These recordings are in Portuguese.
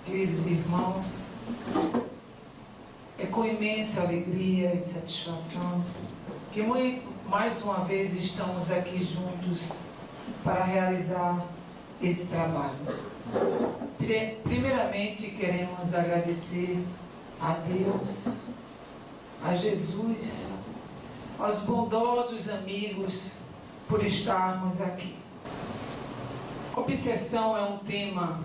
Queridos irmãos, é com imensa alegria e satisfação que mais uma vez estamos aqui juntos para realizar esse trabalho. Primeiramente, queremos agradecer a Deus, a Jesus, aos bondosos amigos por estarmos aqui. Obsessão é um tema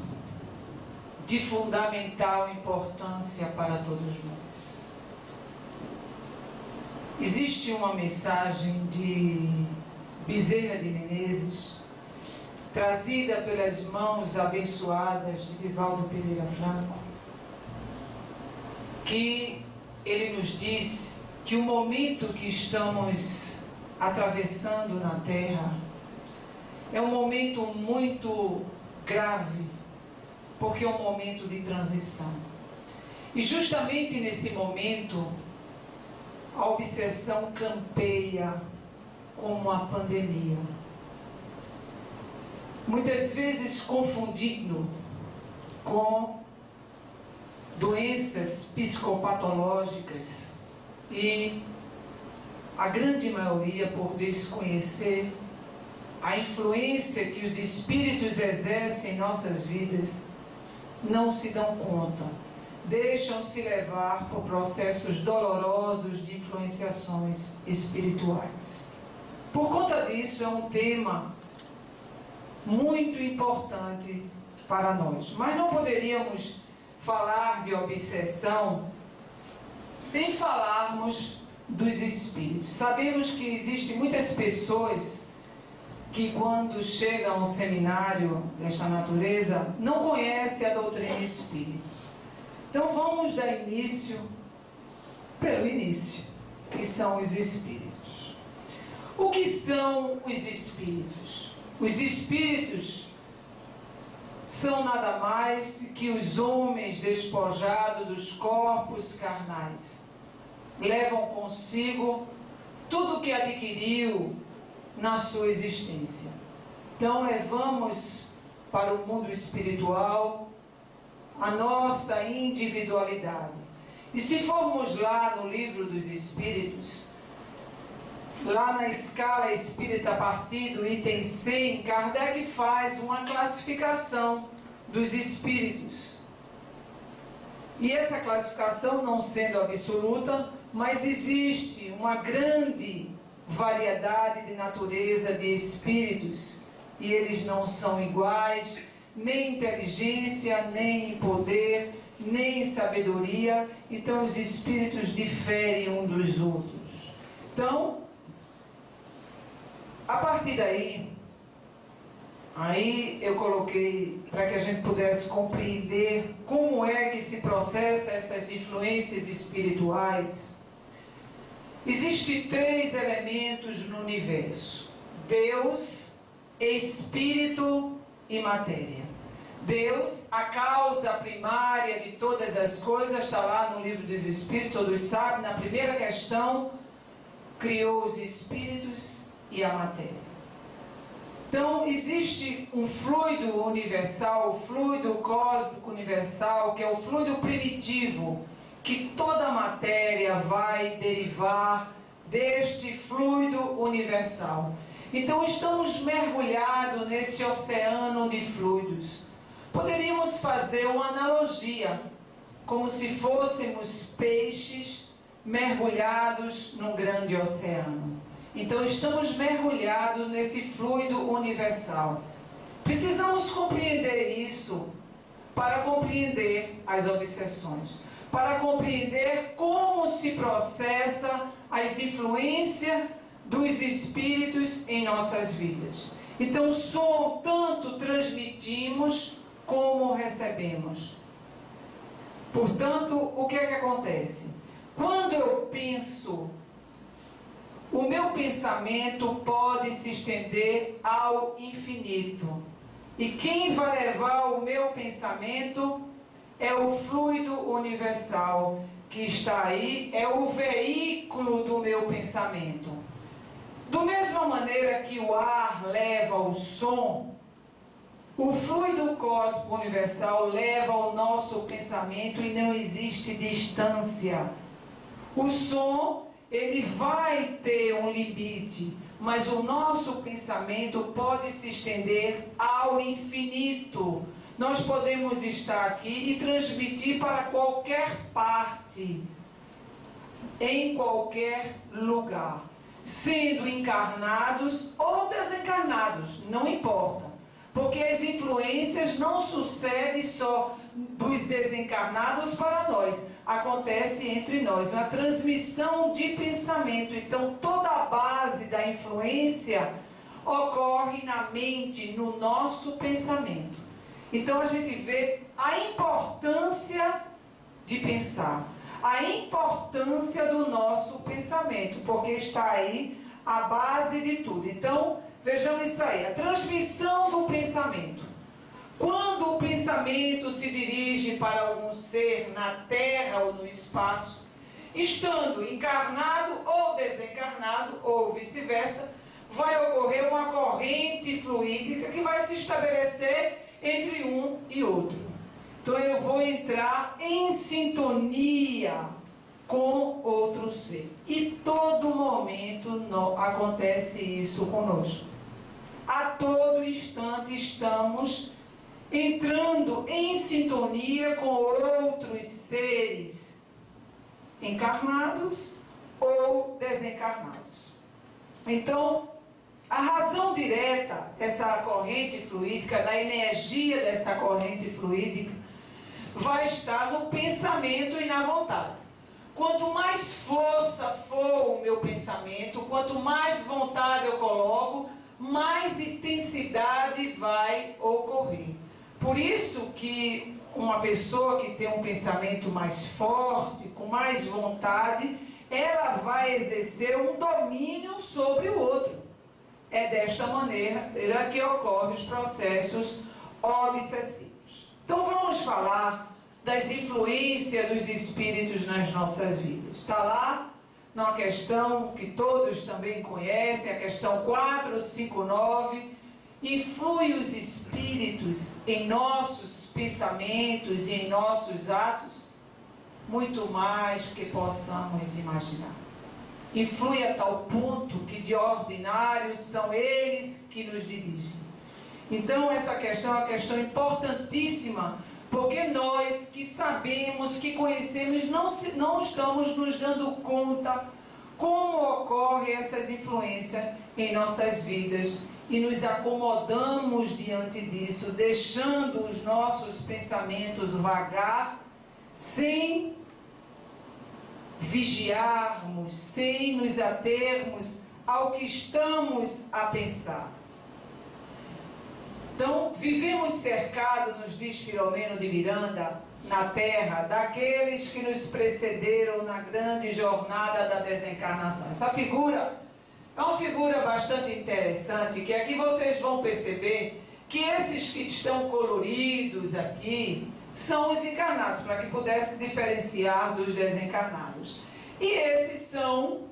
de fundamental importância para todos nós. Existe uma mensagem de Bezerra de Menezes, trazida pelas mãos abençoadas de Divaldo Pereira Franco, que ele nos diz que o momento que estamos atravessando na Terra é um momento muito grave, porque é um momento de transição. E justamente nesse momento, a obsessão campeia como uma pandemia. Muitas vezes confundindo com doenças psicopatológicas e a grande maioria por desconhecer a influência que os espíritos exercem em nossas vidas, não se dão conta, deixam-se levar por processos dolorosos de influenciações espirituais. Por conta disso, é um tema muito importante para nós. Mas não poderíamos falar de obsessão sem falarmos dos espíritos. Sabemos que existem muitas pessoas que quando chegam a um seminário desta natureza, não conhecem a doutrina espírita. Então vamos dar início pelo início, que são os espíritos. O que são os espíritos? Os espíritos são nada mais que os homens despojados dos corpos carnais. Levam consigo tudo o que adquiriu na sua existência. Então levamos para o mundo espiritual a nossa individualidade. E se formos lá no livro dos Espíritos, lá na escala espírita, a partir do item 100, Kardec faz uma classificação dos espíritos. E essa classificação, não sendo absoluta, mas existe uma grande variedade de natureza de espíritos, e eles não são iguais, nem em inteligência, nem em poder, nem em sabedoria. Então os espíritos diferem uns dos outros. Então, a partir daí, eu coloquei para que a gente pudesse compreender como é que se processa essas influências espirituais. Existem 3 elementos no universo: Deus, Espírito e matéria. Deus, a causa primária de todas as coisas, está lá no livro dos Espíritos, todos sabem, na primeira questão, criou os espíritos e a matéria. Então, existe um fluido universal, o fluido cósmico universal, que é o fluido primitivo, que toda a matéria vai derivar deste fluido universal. Então estamos mergulhados nesse oceano de fluidos. Poderíamos fazer uma analogia, como se fôssemos peixes mergulhados num grande oceano. Então estamos mergulhados nesse fluido universal. Precisamos compreender isso para compreender as obsessões, para compreender como se processa as influências dos espíritos em nossas vidas. Então, tanto transmitimos como recebemos. Portanto, o que é que acontece? Quando eu penso, o meu pensamento pode se estender ao infinito. E quem vai levar o meu pensamento é o fluido universal que está aí, é o veículo do meu pensamento. Do mesma maneira que o ar leva o som, O fluido cósmico universal leva o nosso pensamento e não existe distância. O som, ele vai ter um limite, mas o nosso pensamento pode se estender ao infinito. Nós podemos estar aqui e transmitir para qualquer parte, em qualquer lugar, sendo encarnados ou desencarnados, não importa. Porque as influências não sucedem só dos desencarnados para nós, acontece entre nós, uma transmissão de pensamento. Então toda a base da influência ocorre na mente, no nosso pensamento. Então a gente vê a importância de pensar, a importância do nosso pensamento, porque está aí a base de tudo. Então, vejamos isso aí, a transmissão do pensamento. Quando o pensamento se dirige para algum ser na Terra ou no espaço, estando encarnado ou desencarnado, ou vice-versa, vai ocorrer uma corrente fluídica que vai se estabelecer entre um e outro. Então eu vou entrar em sintonia com outro ser. E todo momento acontece isso conosco. A todo instante estamos entrando em sintonia com outros seres, encarnados ou desencarnados. Então, a razão direta dessa corrente fluídica, da energia dessa corrente fluídica, vai estar no pensamento e na vontade. Quanto mais força for o meu pensamento, quanto mais vontade eu coloco, mais intensidade vai ocorrer. Por isso que uma pessoa que tem um pensamento mais forte, com mais vontade, ela vai exercer um domínio sobre o outro. É desta maneira que ocorrem os processos obsessivos. Então vamos falar das influências dos espíritos nas nossas vidas. Está lá numa questão que todos também conhecem, a questão 459, influi os espíritos em nossos pensamentos e em nossos atos, muito mais que possamos imaginar. Influi a tal ponto que de ordinário são eles que nos dirigem. Então essa questão é uma questão importantíssima, porque nós que sabemos, que conhecemos, não estamos nos dando conta como ocorrem essas influências em nossas vidas e nos acomodamos diante disso, deixando os nossos pensamentos vagar, sem vigiarmos, sem nos atermos ao que estamos a pensar. Então, vivemos cercados, nos diz Filomeno de Miranda, na Terra, daqueles que nos precederam na grande jornada da desencarnação. Essa figura é uma figura bastante interessante, que aqui vocês vão perceber que esses que estão coloridos aqui são os encarnados, para que pudesse diferenciar dos desencarnados. E esses são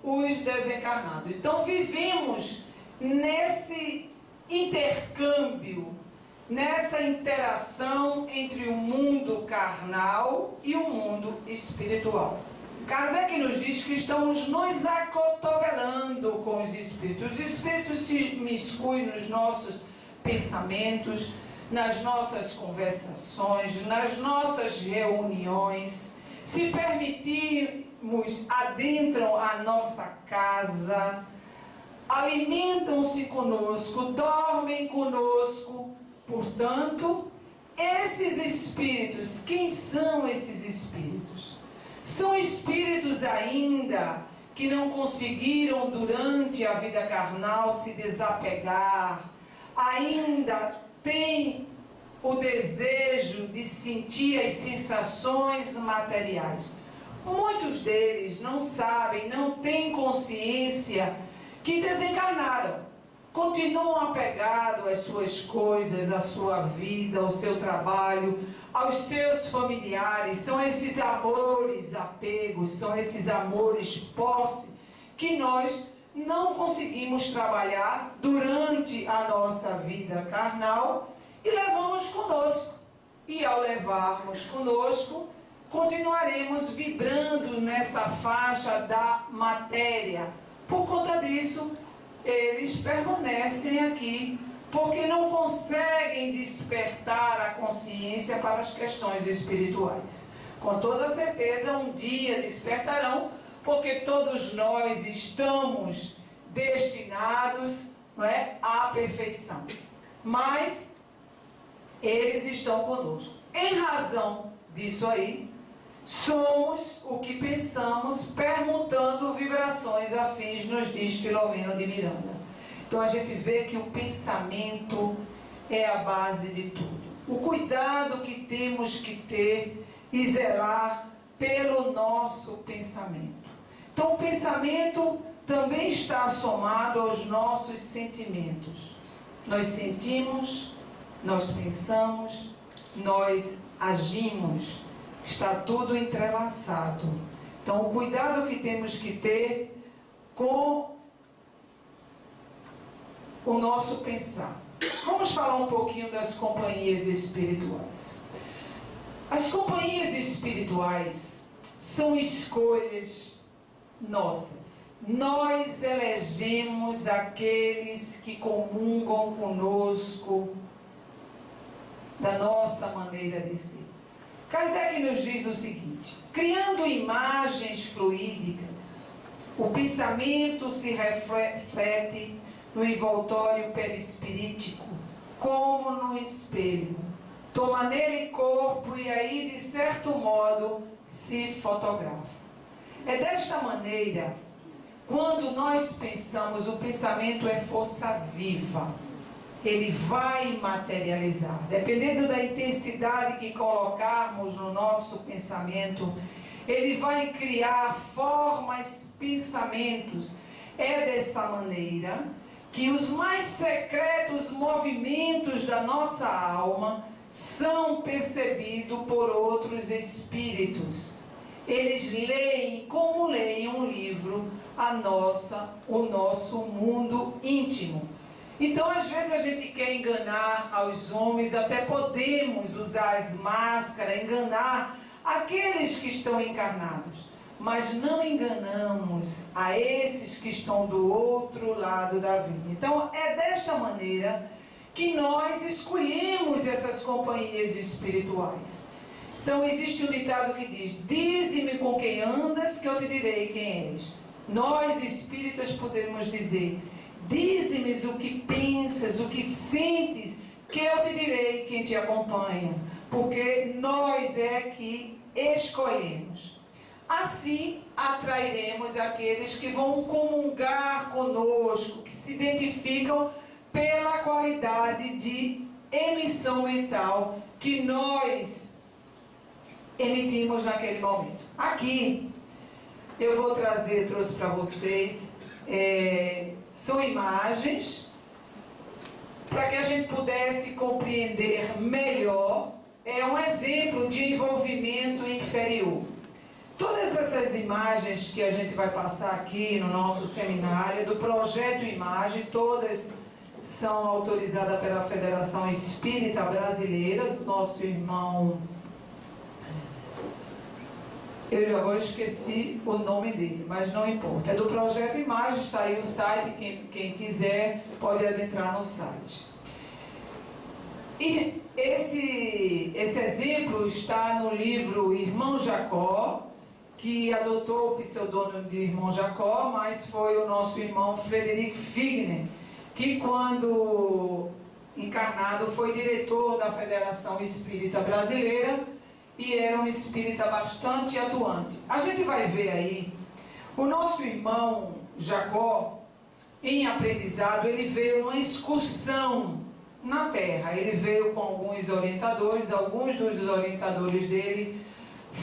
os desencarnados. Então, vivemos nesse intercâmbio, nessa interação entre o mundo carnal e o mundo espiritual. Kardec nos diz que estamos nos acotovelando com os espíritos. Os espíritos se miscuem nos nossos pensamentos, nas nossas conversações, nas nossas reuniões. Se permitirmos, adentram a nossa casa, alimentam-se conosco, dormem conosco. Portanto, esses espíritos, quem são esses espíritos? São espíritos ainda que não conseguiram durante a vida carnal se desapegar, ainda têm o desejo de sentir as sensações materiais. Muitos deles não sabem, não têm consciência que desencarnaram. Continuam apegados às suas coisas, à sua vida, ao seu trabalho, aos seus familiares. São esses amores apegos, são esses amores posse que nós não conseguimos trabalhar durante a nossa vida carnal e levamos conosco. E ao levarmos conosco, continuaremos vibrando nessa faixa da matéria. Por conta disso, eles permanecem aqui, porque não conseguem despertar a consciência para as questões espirituais. Com toda certeza, um dia despertarão, porque todos nós estamos destinados, não é, à perfeição. Mas eles estão conosco. Em razão disso aí, somos o que pensamos, permutando vibrações afins, nos diz Filomeno de Miranda. Então a gente vê que o pensamento é a base de tudo. O cuidado que temos que ter e zelar pelo nosso pensamento. Então o pensamento também está somado aos nossos sentimentos. Nós sentimos, nós pensamos, nós agimos. Está tudo entrelaçado. Então o cuidado que temos que ter com o nosso pensar. Vamos falar um pouquinho das companhias espirituais. As companhias espirituais são escolhas nossas. Nós elegemos aqueles que comungam conosco da nossa maneira de ser. Kardec nos diz o seguinte: criando imagens fluídicas, o pensamento se reflete no envoltório perispirítico, como no espelho. Toma nele corpo e aí, de certo modo, se fotografa. É desta maneira, quando nós pensamos, o pensamento é força viva. Ele vai materializar. Dependendo da intensidade que colocarmos no nosso pensamento, ele vai criar formas, pensamentos. É dessa maneira que os mais secretos movimentos da nossa alma são percebidos por outros espíritos. Eles leem, como leem um livro, o nosso mundo íntimo. Então, às vezes a gente quer enganar aos homens, até podemos usar as máscaras, enganar aqueles que estão encarnados. Mas não enganamos a esses que estão do outro lado da vida. Então, é desta maneira que nós escolhemos essas companhias espirituais. Então, existe um ditado que diz: dize-me com quem andas, que eu te direi quem és. Nós, espíritas, podemos dizer: dize-me o que pensas, o que sentes, que eu te direi quem te acompanha. Porque nós é que escolhemos. Assim, atrairemos aqueles que vão comungar conosco, que se identificam pela qualidade de emissão mental que nós emitimos naquele momento. Aqui, eu vou trouxe para vocês, são imagens, para que a gente pudesse compreender melhor, é um exemplo de envolvimento inferior. Todas essas imagens que a gente vai passar aqui no nosso seminário, do Projeto Imagem, todas são autorizadas pela Federação Espírita Brasileira, do nosso irmão... Eu agora esqueci o nome dele, mas não importa. É do Projeto Imagem, está aí o site, quem quiser pode adentrar no site. E esse exemplo está no livro Irmão Jacó, que adotou o pseudônimo de Irmão Jacó, mas foi o nosso irmão Frederico Figner, que quando encarnado foi diretor da Federação Espírita Brasileira e era um espírita bastante atuante. A gente vai ver aí, o nosso irmão Jacó, em aprendizado, ele veio numa excursão na Terra. Ele veio com alguns orientadores, alguns dos orientadores dele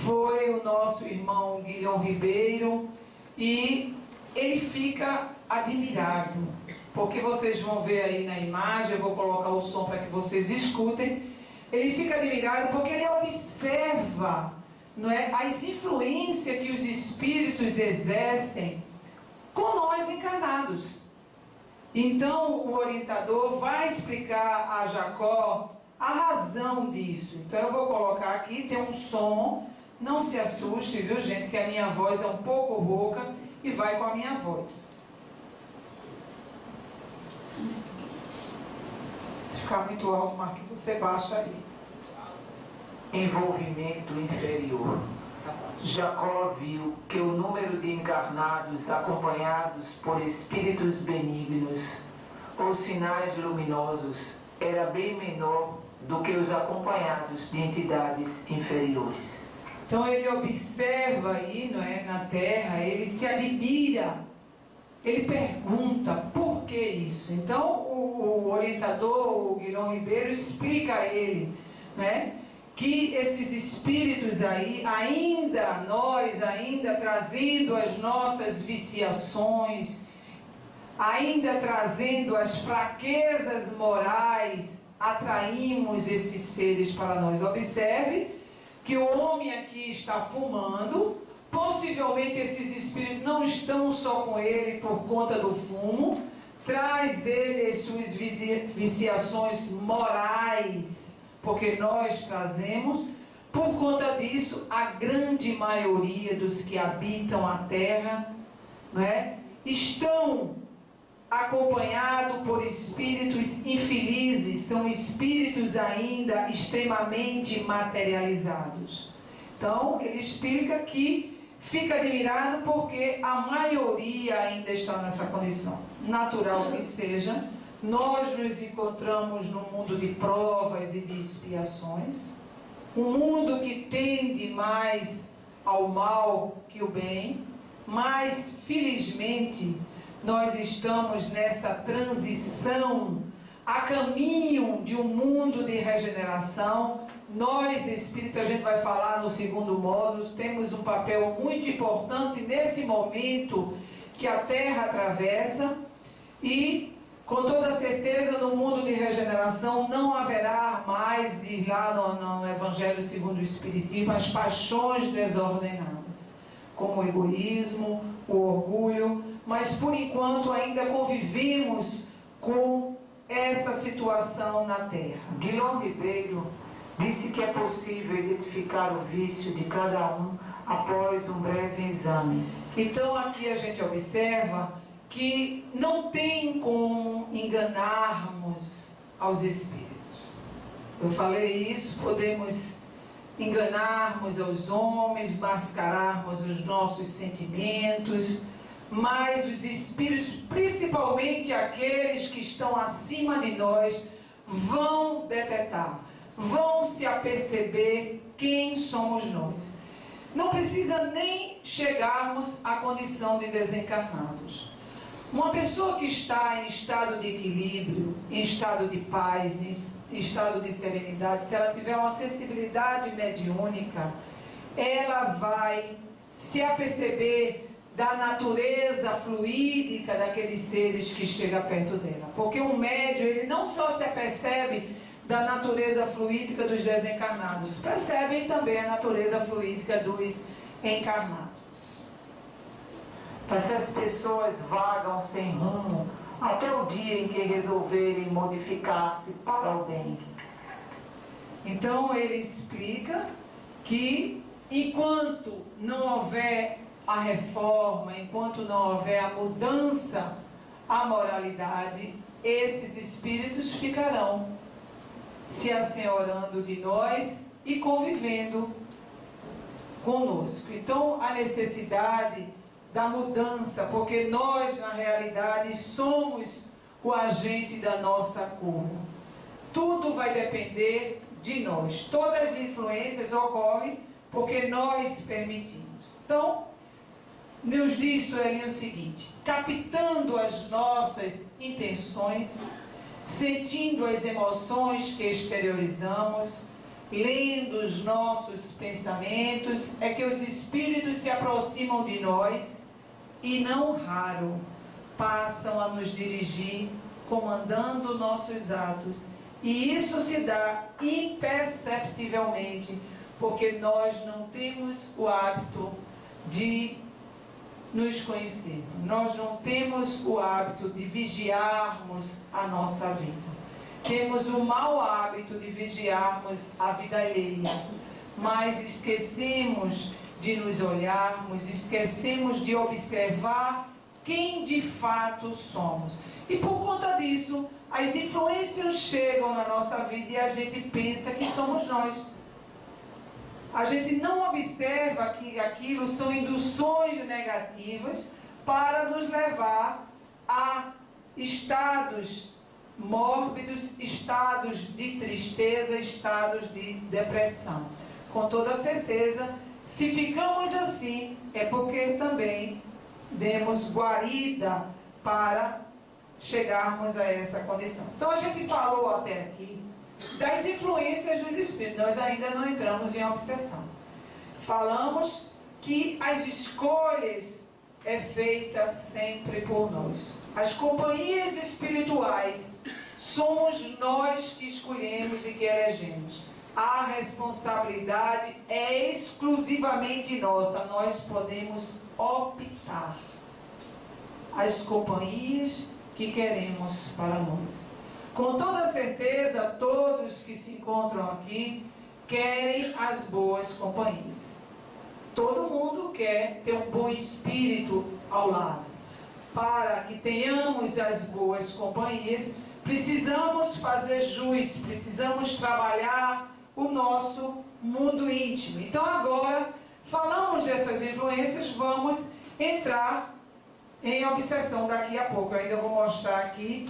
foi o nosso irmão Guilherme Ribeiro, e ele fica admirado, porque vocês vão ver aí na imagem, eu vou colocar o som para que vocês escutem. Ele fica admirado porque ele observa, não é, as influências que os espíritos exercem com nós encarnados. Então o orientador vai explicar a Jacó a razão disso. Então eu vou colocar aqui, tem um som, não se assuste, viu gente, que a minha voz é um pouco rouca e vai com a minha voz. Se ficar muito alto, Marquinhos, você baixa aí. Envolvimento inferior. Jacó viu que o número de encarnados acompanhados por espíritos benignos ou sinais luminosos era bem menor do que os acompanhados de entidades inferiores. Então ele observa aí, não é, na Terra, ele se admira, ele pergunta por que isso. Então o orientador, o Guilherme Ribeiro, explica a ele, né, que esses espíritos aí, nós ainda trazendo as nossas viciações, ainda trazendo as fraquezas morais, atraímos esses seres para nós. Observe que o homem aqui está fumando, possivelmente esses espíritos não estão só com ele por conta do fumo, traz ele as suas viciações morais, porque nós trazemos. Por conta disso, a grande maioria dos que habitam a Terra, não é, estão acompanhados por espíritos infelizes, são espíritos ainda extremamente materializados. Então, ele explica que fica admirado porque a maioria ainda está nessa condição. Natural que seja, nós nos encontramos num mundo de provas e de expiações, um mundo que tende mais ao mal que o bem, mas felizmente nós estamos nessa transição a caminho de um mundo de regeneração. Nós, espíritos, a gente vai falar no segundo módulo, temos um papel muito importante nesse momento que a Terra atravessa, e com toda certeza no mundo de regeneração não haverá mais, e lá no Evangelho segundo o Espiritismo, as paixões desordenadas, como o egoísmo, o orgulho, mas por enquanto ainda convivemos com essa situação na Terra. Guilherme Ribeiro disse que é possível identificar o vício de cada um após um breve exame. Então aqui a gente observa que não tem como enganarmos aos espíritos. Eu falei isso, podemos enganarmos aos homens, mascararmos os nossos sentimentos, mas os espíritos, principalmente aqueles que estão acima de nós, vão detectar, vão se aperceber quem somos nós. Não precisa nem chegarmos à condição de desencarnados. Uma pessoa que está em estado de equilíbrio, em estado de paz, em estado de serenidade, se ela tiver uma sensibilidade mediúnica, ela vai se aperceber da natureza fluídica daqueles seres que chegam perto dela. Porque um médium, ele não só se apercebe da natureza fluídica dos desencarnados, percebem também a natureza fluídica dos encarnados. Essas pessoas vagam sem rumo até o dia em que resolverem modificar-se para o bem. Então ele explica que enquanto não houver a reforma, enquanto não houver a mudança à moralidade, esses espíritos ficarão se assenhorando de nós e convivendo conosco. Então a necessidade da mudança, porque nós na realidade somos o agente da nossa cura. Tudo vai depender de nós. Todas as influências ocorrem porque nós permitimos. Então, nos diz Sueli o seguinte: captando as nossas intenções, sentindo as emoções que exteriorizamos, lendo os nossos pensamentos, é que os espíritos se aproximam de nós e não raro passam a nos dirigir, comandando nossos atos. E isso se dá imperceptivelmente, porque nós não temos o hábito de nos conhecermos. Nós não temos o hábito de vigiarmos a nossa vida. temos o mau hábito de vigiarmos a vida alheia, mas esquecemos de nos olharmos, esquecemos de observar quem de fato somos. E por conta disso, as influências chegam na nossa vida e a gente pensa que somos nós. A gente não observa que aquilo são induções negativas para nos levar a estados mórbidos, estados de tristeza, estados de depressão. Com toda certeza, se ficamos assim, é porque também demos guarida para chegarmos a essa condição. Então a gente falou até aqui das influências dos espíritos. Nós ainda não entramos em obsessão. Falamos que as escolhas é feita sempre por nós. As companhias espirituais somos nós que escolhemos e que elegemos. A responsabilidade é exclusivamente nossa. Nós podemos optar as companhias que queremos para nós. Com toda certeza, todos que se encontram aqui querem as boas companhias. Todo mundo quer ter um bom espírito ao lado. Para que tenhamos as boas companhias, precisamos fazer jus, precisamos trabalhar o nosso mundo íntimo. Então agora, falamos dessas influências, vamos entrar em obsessão daqui a pouco. Eu ainda vou mostrar aqui.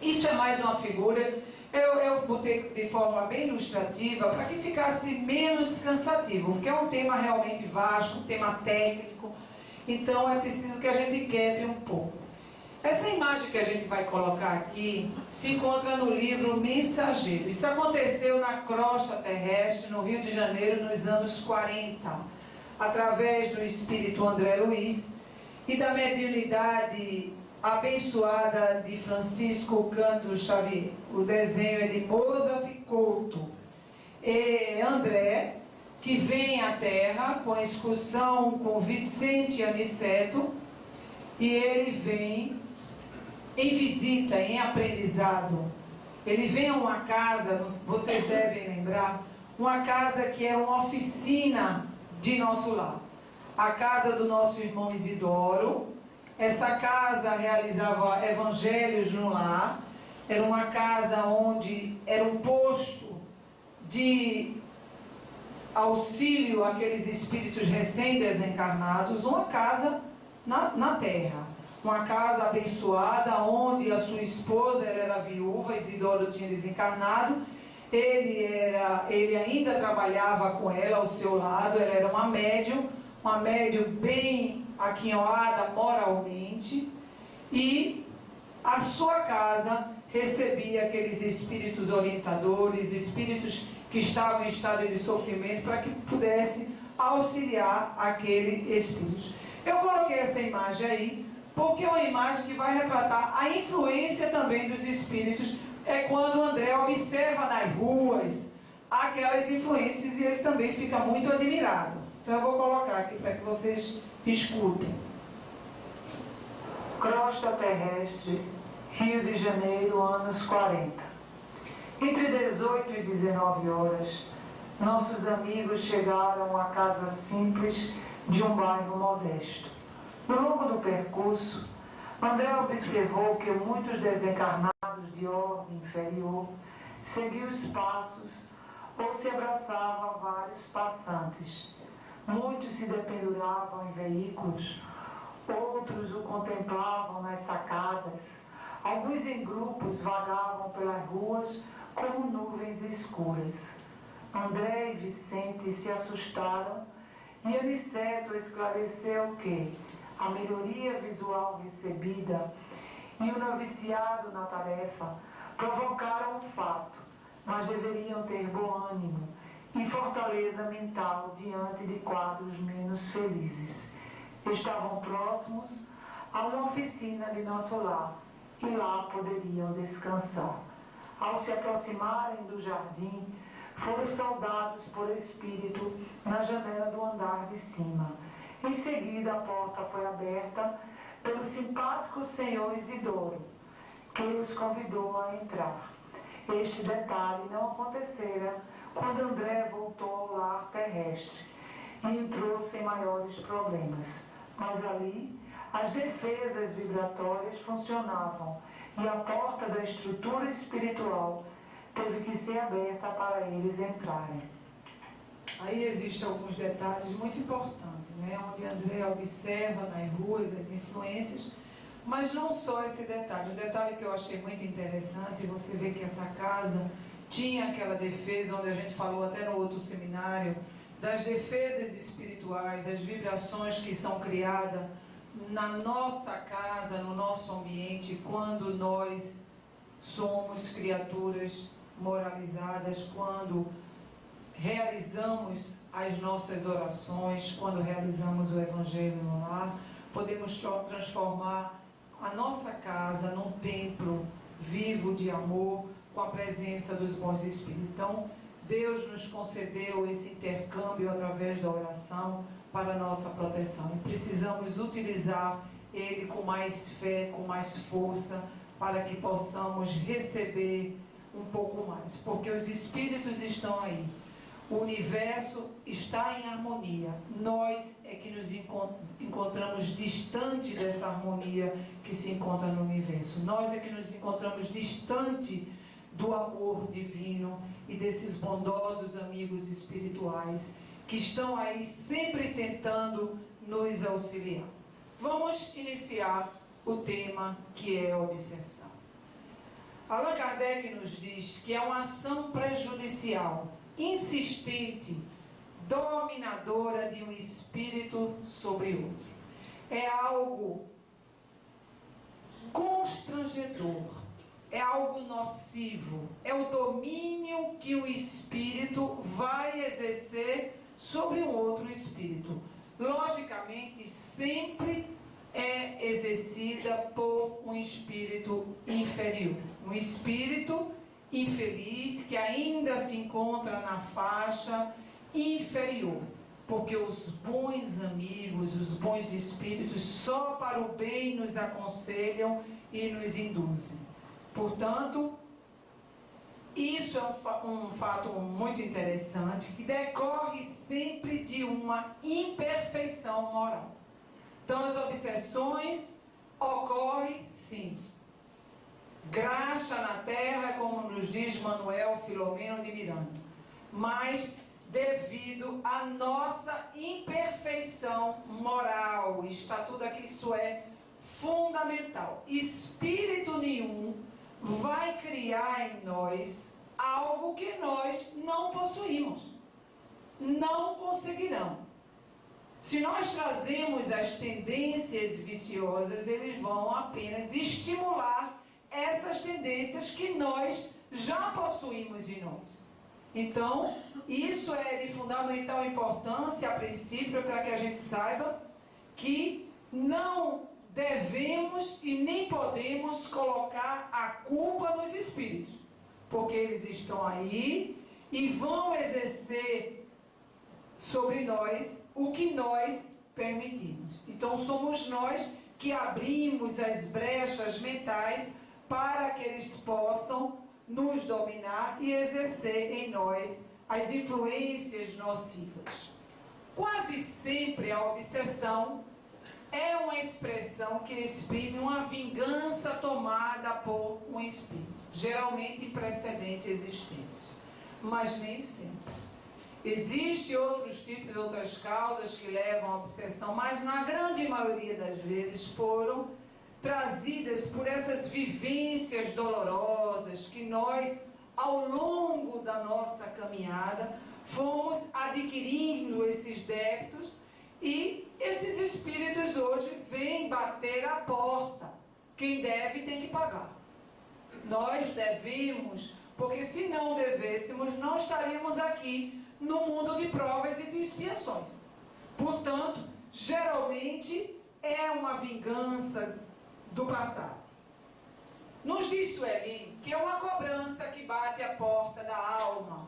Isso é mais uma figura. Eu botei de forma bem ilustrativa para que ficasse menos cansativo, porque é um tema realmente vasto, um tema técnico. Então é preciso que a gente quebre um pouco. Essa imagem que a gente vai colocar aqui se encontra no livro Mensageiro. Isso aconteceu na crosta terrestre, no Rio de Janeiro, nos anos 40, através do espírito André Luiz e da mediunidade abençoada de Francisco Cândido Xavier. O desenho é de Mozart Couto. E André, que vem à Terra com excursão com Vicente Aniceto, e ele vem em visita, em aprendizado. Ele vem a uma casa, vocês devem lembrar, uma casa que é uma oficina de nosso lar. A casa do nosso irmão Isidoro. Essa casa realizava evangelhos no lar. Era uma casa onde era um posto de auxílio àqueles espíritos recém-desencarnados. Uma casa na terra. Uma casa abençoada, onde a sua esposa, ela era viúva, Isidoro tinha desencarnado. Ele ainda trabalhava com ela ao seu lado. Ela era uma médium bem aquinhoada moralmente, e a sua casa recebia aqueles espíritos orientadores, espíritos que estavam em estado de sofrimento, para que pudesse auxiliar aquele espírito. Eu coloquei essa imagem aí, porque é uma imagem que vai retratar a influência também dos espíritos. É quando o André observa nas ruas aquelas influências e ele também fica muito admirado. Então eu vou colocar aqui para que vocês escutem. Crosta terrestre, Rio de Janeiro, anos 40. Entre 18 e 19 horas, nossos amigos chegaram à casa simples de um bairro modesto. No longo do percurso, André observou que muitos desencarnados de ordem inferior seguiam os passos ou se abraçavam a vários passantes. Muitos se dependuravam em veículos, outros o contemplavam nas sacadas, alguns em grupos vagavam pelas ruas como nuvens escuras. André e Vicente se assustaram e Aniceto esclareceu que a melhoria visual recebida e o noviciado na tarefa provocaram o fato, mas deveriam ter bom ânimo e fortaleza mental diante de quadros menos felizes. Estavam próximos a uma oficina de nosso lar e lá poderiam descansar. Ao se aproximarem do jardim, foram saudados por espírito na janela do andar de cima. Em seguida, a porta foi aberta pelo simpático senhor Isidoro, que os convidou a entrar. Este detalhe não acontecera quando André voltou ao lar terrestre e entrou sem maiores problemas. Mas ali, as defesas vibratórias funcionavam e a porta da estrutura espiritual teve que ser aberta para eles entrarem. Aí existem alguns detalhes muito importantes, né? Onde André observa nas ruas as influências, mas não só esse detalhe. O detalhe que eu achei muito interessante, você vê que essa casa tinha aquela defesa, onde a gente falou até no outro seminário, das defesas espirituais, das vibrações que são criadas na nossa casa, no nosso ambiente, quando nós somos criaturas moralizadas, quando realizamos as nossas orações, quando realizamos o Evangelho no lar, podemos transformar a nossa casa num templo vivo de amor, com a presença dos bons espíritos. Então, Deus nos concedeu esse intercâmbio através da oração para a nossa proteção. E precisamos utilizar ele com mais fé, com mais força, para que possamos receber um pouco mais. Porque os espíritos estão aí. O universo está em harmonia. Nós é que nos encontramos distante dessa harmonia que se encontra no universo. Nós é que nos encontramos distante do amor divino e desses bondosos amigos espirituais que estão aí sempre tentando nos auxiliar. Vamos iniciar o tema que é a obsessão. Allan Kardec nos diz que é uma ação prejudicial, insistente, dominadora de um espírito sobre outro. É algo constrangedor, é algo nocivo, é o domínio que o espírito vai exercer sobre um outro espírito. Logicamente, sempre é exercida por um espírito inferior, um espírito infeliz que ainda se encontra na faixa inferior, porque os bons amigos, os bons espíritos só para o bem nos aconselham e nos induzem. Portanto, isso é um fato muito interessante que decorre sempre de uma imperfeição moral. Então, as obsessões ocorrem sim. Graxa na terra, como nos diz Manuel Filomeno de Miranda, mas devido à nossa imperfeição moral, está tudo aqui, isso é fundamental. Espírito nenhum vai criar em nós algo que nós não possuímos. Não conseguirão. Se nós trazemos as tendências viciosas, eles vão apenas estimular essas tendências que nós já possuímos em nós. Então, isso é de fundamental importância, a princípio, para que a gente saiba que não devemos e nem podemos colocar a culpa nos espíritos, porque eles estão aí e vão exercer sobre nós o que nós permitimos. Então somos nós que abrimos as brechas mentais para que eles possam nos dominar e exercer em nós as influências nocivas. Quase sempre a obsessão é uma expressão que exprime uma vingança tomada por um espírito, geralmente em precedente existência, mas nem sempre. Existem outros tipos, outras causas que levam à obsessão, mas na grande maioria das vezes foram trazidas por essas vivências dolorosas que nós, ao longo da nossa caminhada, fomos adquirindo esses débitos e esses espíritos hoje vêm bater a porta. Quem deve tem que pagar. Nós devemos, porque se não devêssemos, não estaríamos aqui no mundo de provas e de expiações. Portanto, geralmente é uma vingança do passado. Nos diz Sueli que é uma cobrança que bate a porta da alma,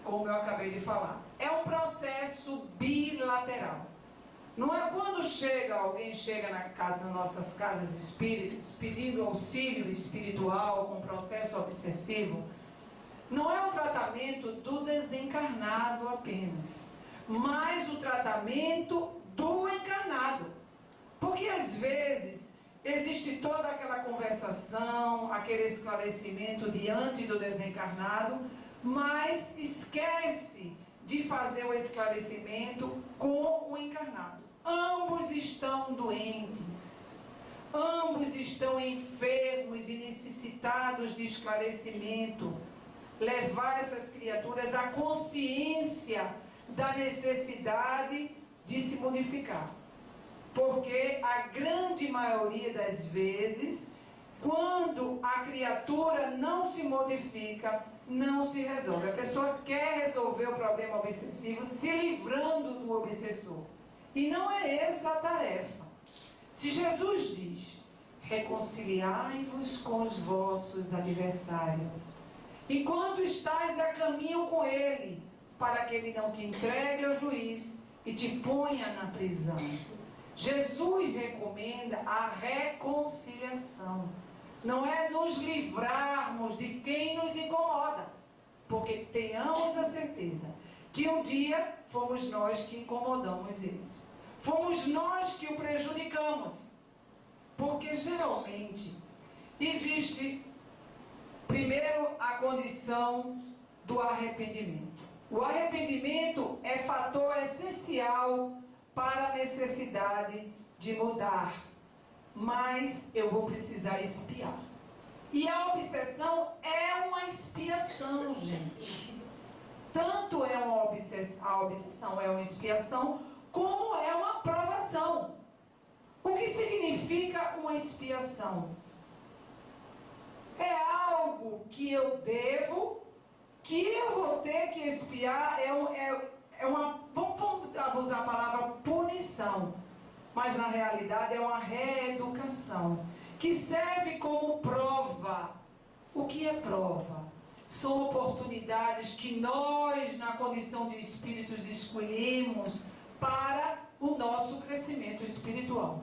como eu acabei de falar. É um processo bilateral. Não é quando alguém chega nas nossas casas espíritas pedindo auxílio espiritual com processo obsessivo. Não é o tratamento do desencarnado apenas, mas o tratamento do encarnado. Porque às vezes existe toda aquela conversação, aquele esclarecimento diante do desencarnado, mas esquece de fazer o esclarecimento com o encarnado. Ambos estão doentes, ambos estão enfermos e necessitados de esclarecimento. Levar essas criaturas à consciência da necessidade de se modificar. Porque a grande maioria das vezes, quando a criatura não se modifica, não se resolve. A pessoa quer resolver o problema obsessivo se livrando do obsessor. E não é essa a tarefa. Se Jesus diz, reconciliai-vos com os vossos adversários, enquanto estais a caminho com ele, para que ele não te entregue ao juiz e te ponha na prisão. Jesus recomenda a reconciliação. Não é nos livrarmos de quem nos incomoda, porque tenhamos a certeza que um dia fomos nós que incomodamos eles. Fomos nós que o prejudicamos. Porque geralmente existe primeiro a condição do arrependimento. O arrependimento é fator essencial para a necessidade de mudar. Mas eu vou precisar expiar. E a obsessão é uma expiação, gente. Tanto é a obsessão é uma expiação, como é uma provação. O que significa uma expiação? É algo que eu devo, que eu vou ter que expiar, vamos abusar a palavra punição, mas na realidade é uma reeducação, que serve como prova. O que é prova? São oportunidades que nós, na condição de espíritos, escolhemos para o nosso crescimento espiritual.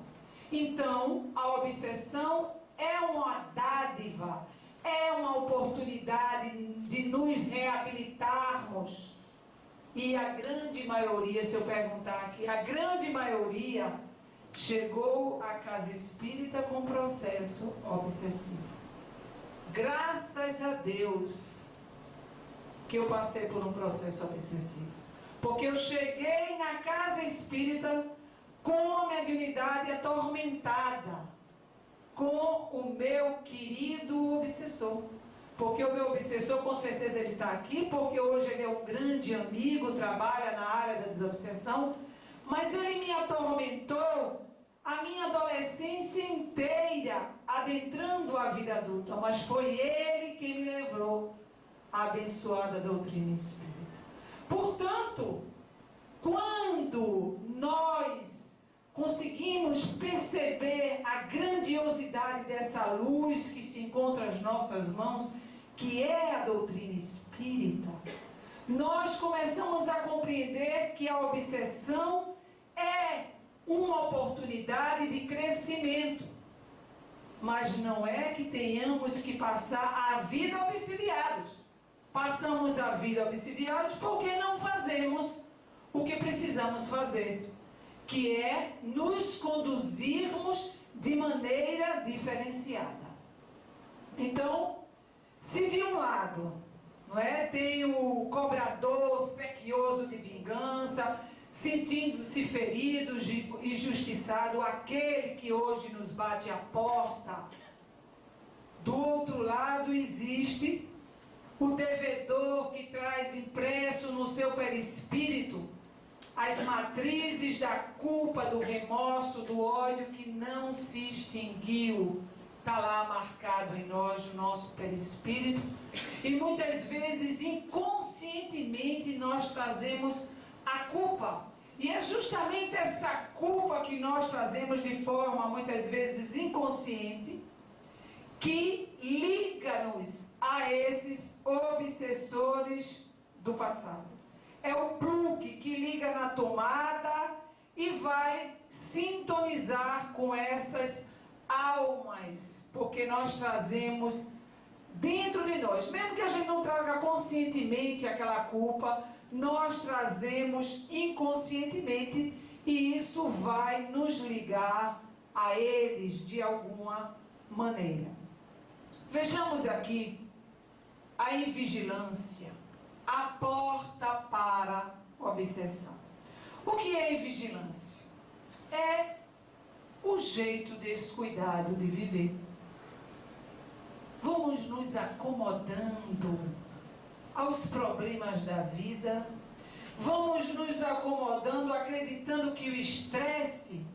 Então, a obsessão é uma dádiva, é uma oportunidade de nos reabilitarmos. E a grande maioria, se eu perguntar aqui, a grande maioria chegou à casa espírita com processo obsessivo. Graças a Deus que eu passei por um processo obsessivo. Porque eu cheguei na casa espírita com a mediunidade atormentada, com o meu querido obsessor. Porque o meu obsessor, com certeza, ele está aqui, porque hoje ele é um grande amigo, trabalha na área da desobsessão, mas ele me atormentou a minha adolescência inteira, adentrando a vida adulta, mas foi ele quem me levou à abençoada doutrina espírita. Portanto, quando nós conseguimos perceber a grandiosidade dessa luz que se encontra às nossas mãos, que é a doutrina espírita, nós começamos a compreender que a obsessão é uma oportunidade de crescimento. Mas não é que tenhamos que passar a vida obsidiados. Passamos a vida obsidiados porque não fazemos o que precisamos fazer, que é nos conduzirmos de maneira diferenciada. Então, se de um lado, não é, tem o cobrador sequioso de vingança, sentindo-se ferido e injustiçado, aquele que hoje nos bate a porta, do outro lado existe o devedor que traz impresso no seu perispírito as matrizes da culpa, do remorso, do ódio que não se extinguiu. Está lá marcado em nós, o nosso perispírito. E muitas vezes, inconscientemente, nós trazemos a culpa. E é justamente essa culpa que nós trazemos de forma, muitas vezes, inconsciente, que liga-nos a esses obsessores do passado. É o plug que liga na tomada e vai sintonizar com essas almas, porque nós trazemos dentro de nós, mesmo que a gente não traga conscientemente aquela culpa, nós trazemos inconscientemente, e isso vai nos ligar a eles de alguma maneira. Vejamos aqui a invigilância, a porta para a obsessão. O que é invigilância? É o jeito descuidado de viver. Vamos nos acomodando aos problemas da vida, vamos nos acomodando, acreditando que o estresse,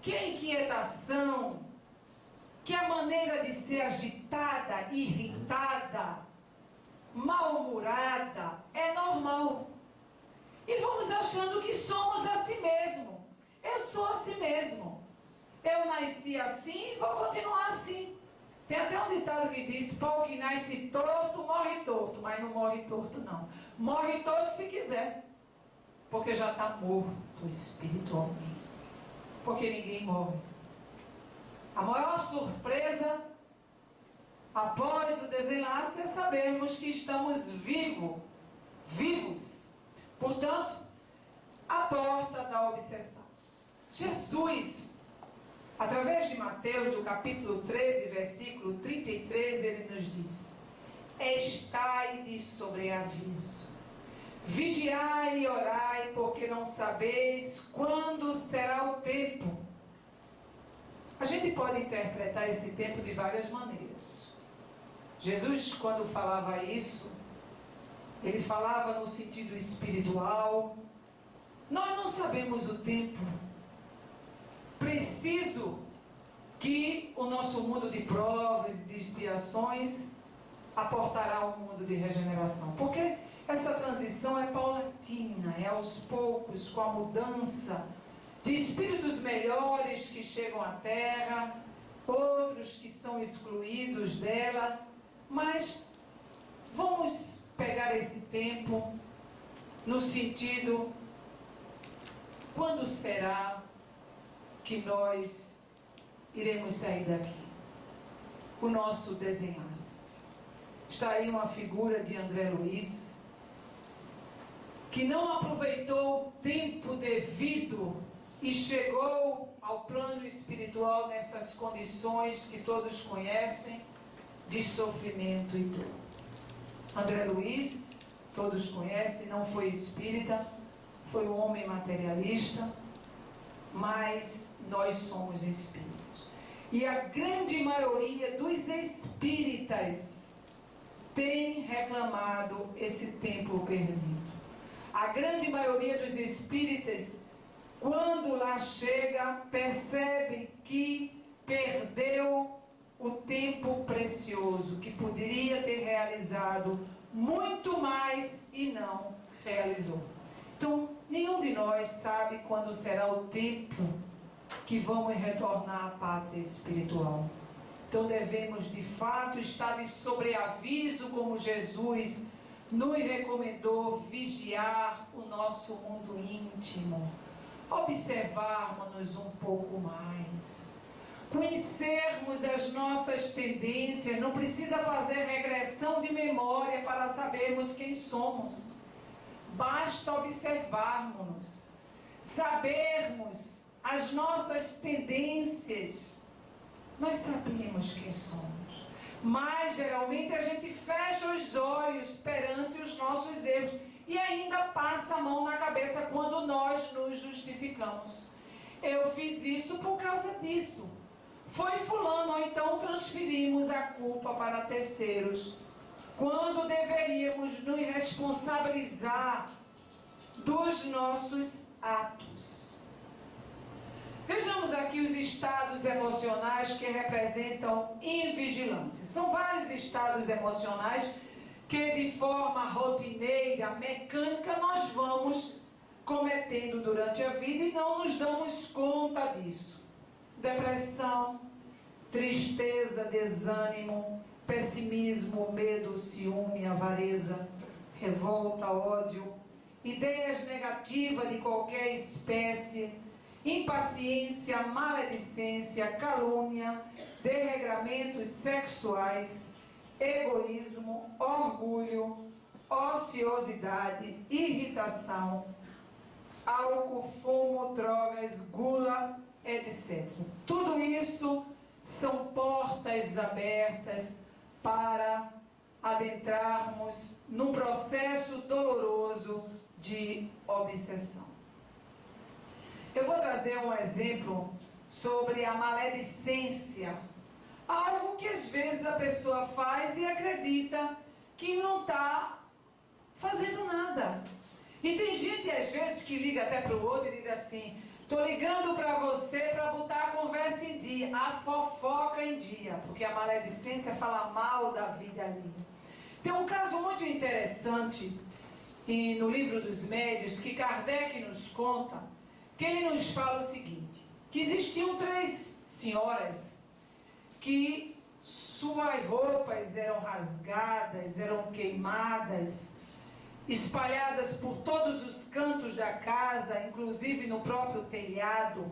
que a inquietação, que a maneira de ser agitada, irritada, mal-humorada é normal. E vamos achando que somos assim mesmo. Eu sou assim mesmo. Eu nasci assim e vou continuar assim. Tem até um ditado que diz: pau que nasce torto, morre torto. Mas não morre torto, não. Morre torto se quiser. Porque já está morto espiritualmente. Porque ninguém morre. A maior surpresa após o desenlace é sabermos que estamos vivos. Portanto, a porta da obsessão. Jesus, através de Mateus, do capítulo 13, versículo 33, ele nos diz: estai de sobreaviso, vigiai e orai, porque não sabeis quando será o tempo. A gente pode interpretar esse tempo de várias maneiras. Jesus, quando falava isso, ele falava no sentido espiritual. Nós não sabemos o tempo preciso que o nosso mundo de provas e de expiações aportará um mundo de regeneração. Porque essa transição é paulatina, é aos poucos, com a mudança de espíritos melhores que chegam à Terra, outros que são excluídos dela. Mas vamos pegar esse tempo no sentido: quando será que nós iremos sair daqui? O nosso desenlace. Está aí uma figura de André Luiz, que não aproveitou o tempo devido e chegou ao plano espiritual nessas condições que todos conhecem, de sofrimento e dor. André Luiz, todos conhecem, não foi espírita, foi um homem materialista, mas nós somos espíritos. E a grande maioria dos espíritas tem reclamado esse tempo perdido. A grande maioria dos espíritas, quando lá chega, percebe que perdeu o tempo precioso, que poderia ter realizado muito mais e não realizou. Então, nenhum de nós sabe quando será o tempo que vamos retornar à pátria espiritual. Então, devemos de fato estar de sobreaviso, como Jesus nos recomendou, vigiar o nosso mundo íntimo, observarmos-nos um pouco mais, conhecermos as nossas tendências. Não precisa fazer regressão de memória para sabermos quem somos. Basta observarmos-nos, sabermos as nossas tendências. Nós sabemos quem somos, mas geralmente a gente fecha os olhos perante os nossos erros e ainda passa a mão na cabeça quando nós nos justificamos. Eu fiz isso por causa disso. Foi fulano, ou então transferimos a culpa para terceiros, quando deveríamos nos responsabilizar dos nossos atos. Vejamos aqui os estados emocionais que representam invigilância. São vários estados emocionais que de forma rotineira, mecânica, nós vamos cometendo durante a vida e não nos damos conta disso. Depressão, tristeza, desânimo, pessimismo, medo, ciúme, avareza, revolta, ódio, ideias negativas de qualquer espécie, impaciência, maledicência, calúnia, desregramentos sexuais, egoísmo, orgulho, ociosidade, irritação, álcool, fumo, drogas, gula, etc. Tudo isso são portas abertas para adentrarmos num processo doloroso de obsessão. Eu vou trazer um exemplo sobre a maledicência, algo que às vezes a pessoa faz e acredita que não está fazendo nada. E tem gente às vezes que liga até para o outro e diz assim: estou ligando para você para botar a conversa em dia, a fofoca em dia, porque a maledicência fala mal da vida alheia. Tem um caso muito interessante no livro dos Médiuns que Kardec nos conta, que ele nos fala o seguinte, que existiam 3 senhoras que suas roupas eram rasgadas, eram queimadas, espalhadas por todos os cantos da casa, inclusive no próprio telhado,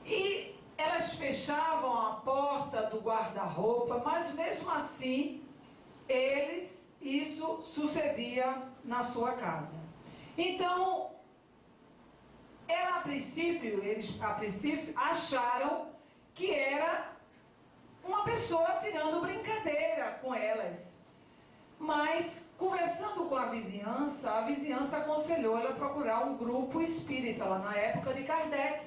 e elas fechavam a porta do guarda-roupa, mas mesmo assim, isso sucedia na sua casa. Então, eles a princípio acharam que era uma pessoa tirando brincadeira com elas. Mas, conversando com a vizinhança aconselhou ela a procurar um grupo espírita, lá na época de Kardec.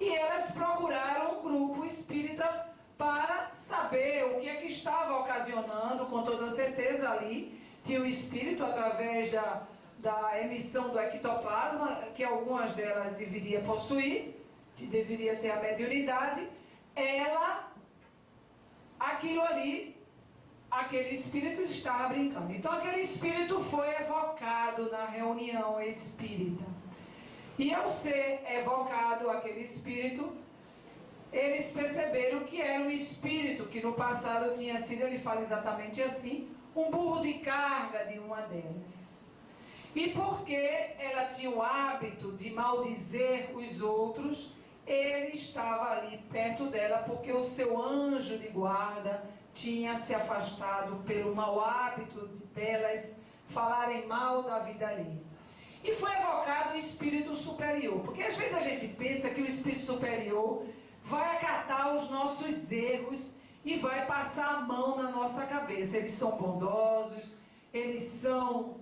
E elas procuraram um grupo espírita para saber o que é que estava ocasionando, com toda certeza ali tinha o espírito através da emissão do ectoplasma, que algumas delas deveria possuir, que deveria ter a mediunidade, aquele espírito estava brincando. Então aquele espírito foi evocado na reunião espírita. E ao ser evocado aquele espírito, eles perceberam que era um espírito que no passado tinha sido, ele fala exatamente assim, um burro de carga de uma delas. E porque ela tinha o hábito de maldizer os outros, ele estava ali perto dela, porque o seu anjo de guarda tinha se afastado pelo mau hábito delas falarem mal da vida alheia. E foi evocado o espírito superior, porque às vezes a gente pensa que o espírito superior vai acatar os nossos erros e vai passar a mão na nossa cabeça. Eles são bondosos, eles são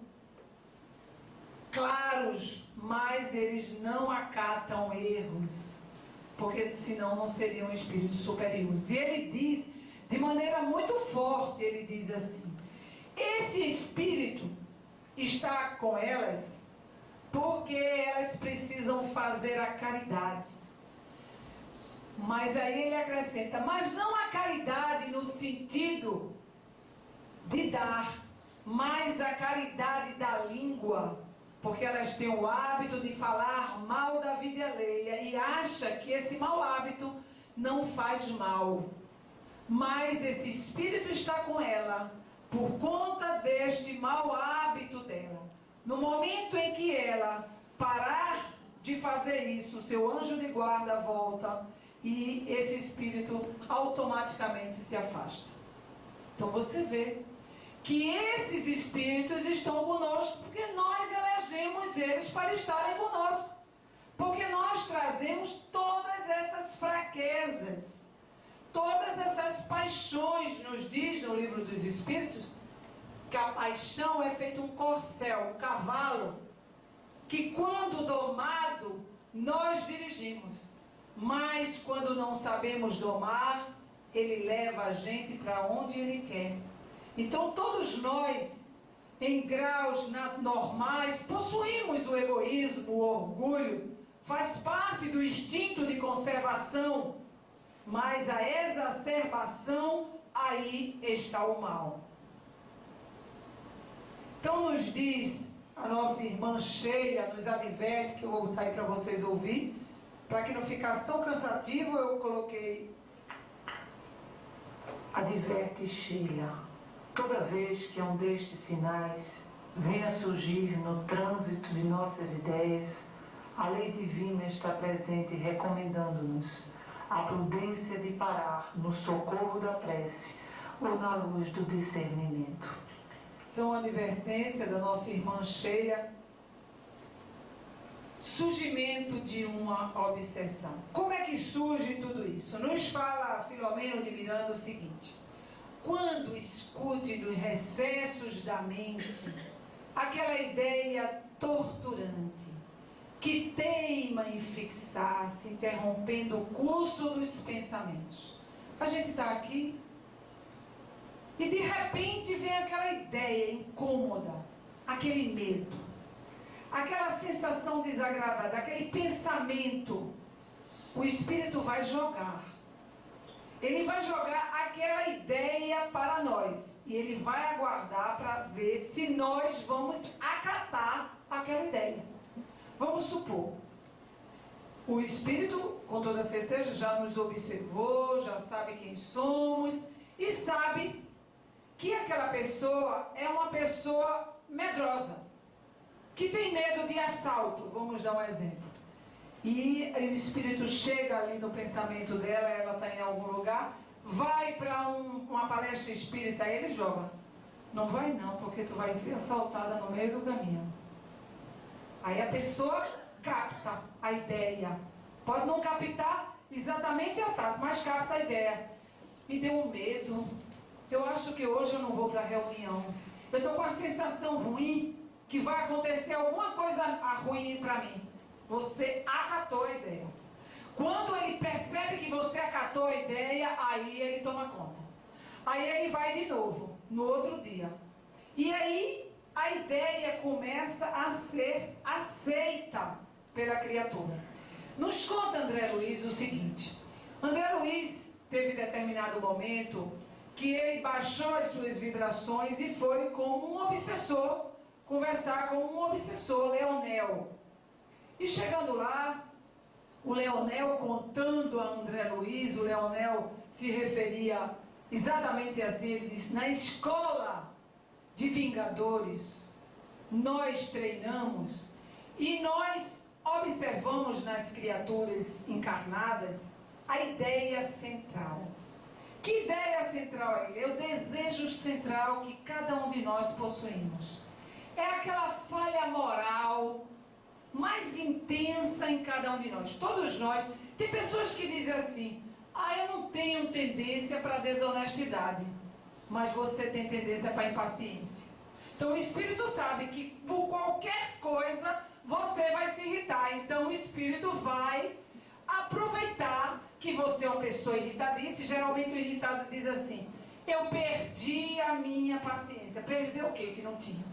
claros, mas eles não acatam erros, porque senão não seriam espíritos superiores. E ele diz, de maneira muito forte, ele diz assim: esse espírito está com elas porque elas precisam fazer a caridade. Mas aí ele acrescenta, mas não a caridade no sentido de dar, mas a caridade da língua, porque elas têm o hábito de falar mal da vida alheia e acha que esse mau hábito não faz mal. Mas esse espírito está com ela por conta deste mau hábito dela. No momento em que ela parar de fazer isso, o seu anjo de guarda volta e esse espírito automaticamente se afasta. Então você vê que esses espíritos estão conosco porque nós elegemos eles para estarem conosco. Porque nós trazemos todas essas fraquezas, todas essas paixões. Nos diz no livro dos Espíritos que a paixão é feito um corcel, um cavalo, que quando domado, nós dirigimos. Mas quando não sabemos domar, ele leva a gente para onde ele quer. Então todos nós, em graus normais, possuímos o egoísmo, o orgulho, faz parte do instinto de conservação, mas a exacerbação, aí está o mal. Então nos diz a nossa irmã Sheila, nos adverte, que eu vou botar aí para vocês ouvir, para que não ficasse tão cansativo, eu coloquei: adverte Sheila, toda vez que um destes sinais venha surgir no trânsito de nossas ideias, A lei divina está presente recomendando-nos a prudência de parar no socorro da prece ou na luz do discernimento. Então, a advertência da nossa irmã Sheila, surgimento de uma obsessão. Como é que surge tudo isso? Nos fala Filomeno de Miranda o seguinte: quando escute dos recessos da mente aquela ideia torturante que teima em fixar-se, interrompendo o curso dos pensamentos. A gente está aqui e de repente vem aquela ideia incômoda, aquele medo, aquela sensação desagradável, aquele pensamento. O Espírito vai jogar. Ele vai jogar aquela ideia para nós. E ele vai aguardar para ver se nós vamos acatar aquela ideia. Vamos supor, o Espírito, com toda certeza, já nos observou, já sabe quem somos e sabe que aquela pessoa é uma pessoa medrosa, que tem medo de assalto, vamos dar um exemplo. E o Espírito chega ali no pensamento dela, ela está em algum lugar, vai para uma palestra espírita e ele joga. Não vai não, porque tu vai ser assaltada no meio do caminho. Aí a pessoa capta a ideia. Pode não captar exatamente a frase, mas capta a ideia. Me deu um medo. Eu acho que hoje eu não vou para a reunião. Eu estou com a sensação ruim que vai acontecer alguma coisa ruim para mim. Você acatou a ideia. Quando ele percebe que você acatou a ideia, aí ele toma conta. Aí ele vai de novo, no outro dia. E aí a ideia começa a ser aceita pela criatura. Nos conta André Luiz o seguinte: André Luiz teve determinado momento que ele baixou as suas vibrações e foi como um obsessor, conversar com um obsessor, Leonel. E chegando lá, o Leonel contando a André Luiz, o Leonel se referia exatamente assim, ele disse: na escola de vingadores, nós treinamos e nós observamos nas criaturas encarnadas a ideia central. Que ideia central é? É o desejo central que cada um de nós possuímos. É aquela falha moral mais intensa em cada um de nós. Todos nós. Tem pessoas que dizem assim: eu não tenho tendência para desonestidade, mas você tem tendência para impaciência. Então o Espírito sabe que por qualquer coisa você vai se irritar. Então o Espírito vai aproveitar que você é uma pessoa irritadiça. Geralmente o irritado diz assim: eu perdi a minha paciência. Perdeu o quê? Que não tinha,